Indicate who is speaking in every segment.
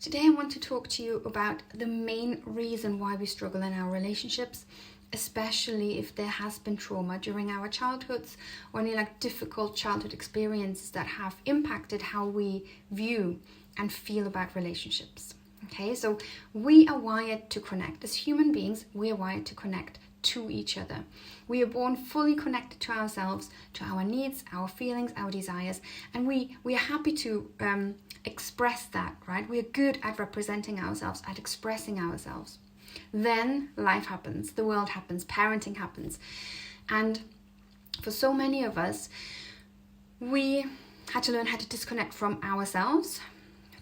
Speaker 1: Today I want to talk to you about the main reason why we struggle in our relationships, especially if there has been trauma during our childhoods or any difficult childhood experiences that have impacted how we view and feel about relationships. Okay, so we are wired to connect. As human beings, we are wired to connect to each other. We are born fully connected to ourselves, to our needs, our feelings, our desires, and we are happy to express that, right? We are good at representing ourselves, at expressing ourselves. Then life happens, the world happens, parenting happens. And for so many of us, we had to learn how to disconnect from ourselves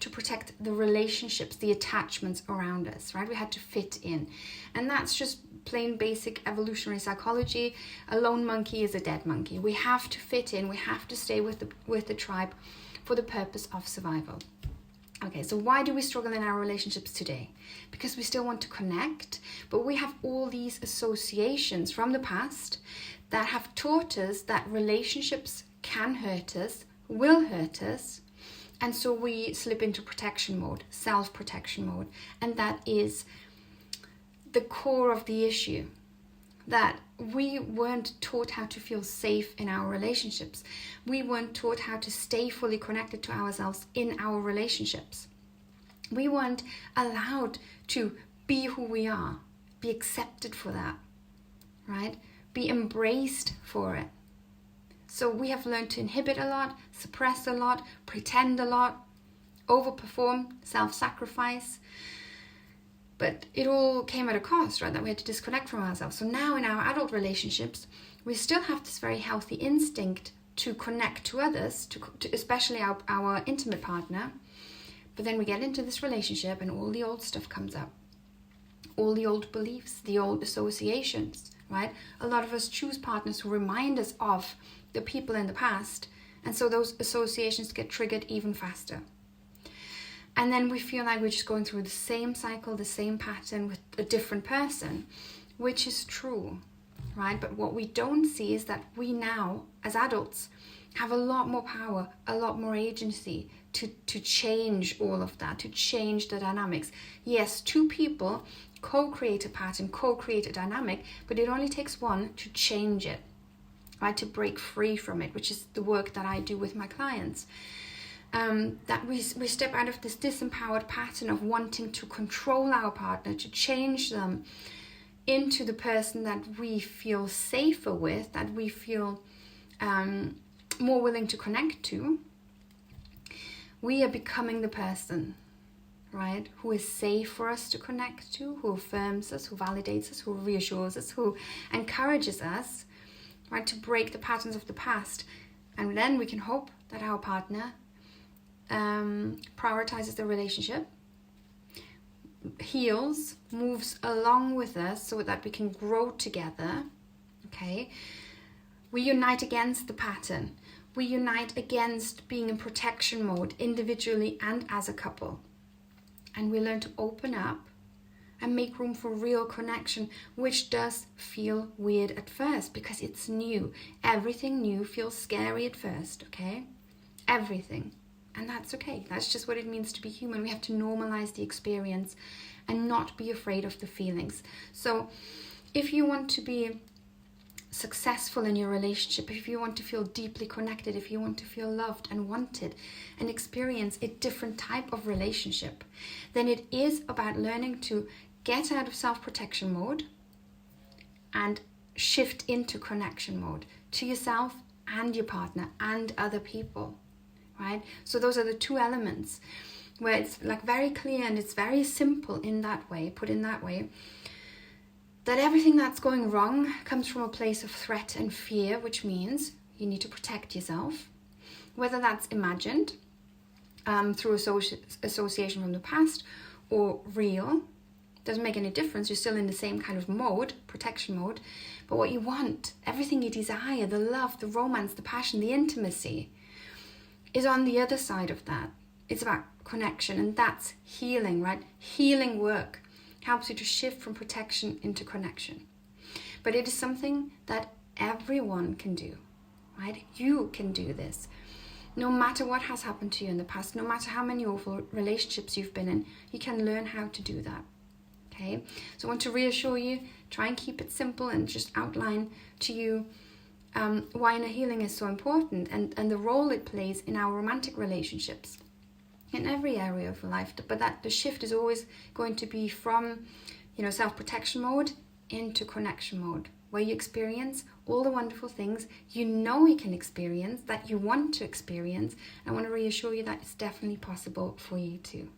Speaker 1: to protect the relationships, the attachments around us, right? We had to fit in. And that's just plain basic evolutionary psychology. A lone monkey is a dead monkey. We have to fit in, we have to stay with the tribe for the purpose of survival. Okay, so why do we struggle in our relationships today? Because we still want to connect, but we have all these associations from the past that have taught us that relationships can hurt us, will hurt us, and so we slip into protection mode, self-protection mode, and that is the core of the issue, that we weren't taught how to feel safe in our relationships. We weren't taught how to stay fully connected to ourselves in our relationships. We weren't allowed to be who we are, be accepted for that, right? Be embraced for it. So we have learned to inhibit a lot, suppress a lot, pretend a lot, overperform, self-sacrifice. But it all came at a cost, right? That we had to disconnect from ourselves. So now in our adult relationships, we still have this very healthy instinct to connect to others, to especially our intimate partner. But then we get into this relationship and all the old stuff comes up. All the old beliefs, the old associations, right? A lot of us choose partners who remind us of the people in the past. And so those associations get triggered even faster. And then we feel like we're just going through the same cycle, the same pattern with a different person, which is true, right? But what we don't see is that we now, as adults, have a lot more power, a lot more agency to change all of that, to change the dynamics. Yes, two people co-create a pattern, co-create a dynamic, but it only takes one to change it, right? To break free from it, which is the work that I do with my clients. That we step out of this disempowered pattern of wanting to control our partner, to change them into the person that we feel safer with, that we feel more willing to connect to. We are becoming the person, right, who is safe for us to connect to, who affirms us, who validates us, who reassures us, who encourages us, right, to break the patterns of the past. And then we can hope that our partner prioritizes the relationship, heals, moves along with us so that we can grow together, okay? We unite against the pattern. We unite against being in protection mode, individually and as a couple. And we learn to open up and make room for real connection, which does feel weird at first because it's new. Everything new feels scary at first, okay? Everything. And that's okay. That's just what it means to be human. We have to normalize the experience and not be afraid of the feelings. So if you want to be successful in your relationship, if you want to feel deeply connected, if you want to feel loved and wanted and experience a different type of relationship, then it is about learning to get out of self-protection mode and shift into connection mode to yourself and your partner and other people. Right? So those are the two elements where it's very clear and it's very simple in that way, put in that way, that everything that's going wrong comes from a place of threat and fear, which means you need to protect yourself, whether that's imagined through association from the past or real. Doesn't make any difference. You're still in the same kind of mode, protection mode. But what you want, everything you desire, the love, the romance, the passion, the intimacy, is on the other side of that. It's about connection, and that's healing, right? Healing work helps you to shift from protection into connection. But it is something that everyone can do, right? You can do this. No matter what has happened to you in the past, no matter how many awful relationships you've been in, you can learn how to do that. Okay, so I want to reassure you, try and keep it simple and just outline to you why inner healing is so important, and the role it plays in our romantic relationships, in every area of life. But that the shift is always going to be from, self-protection mode into connection mode, where you experience all the wonderful things you can experience, that you want to experience. I want to reassure you that it's definitely possible for you too.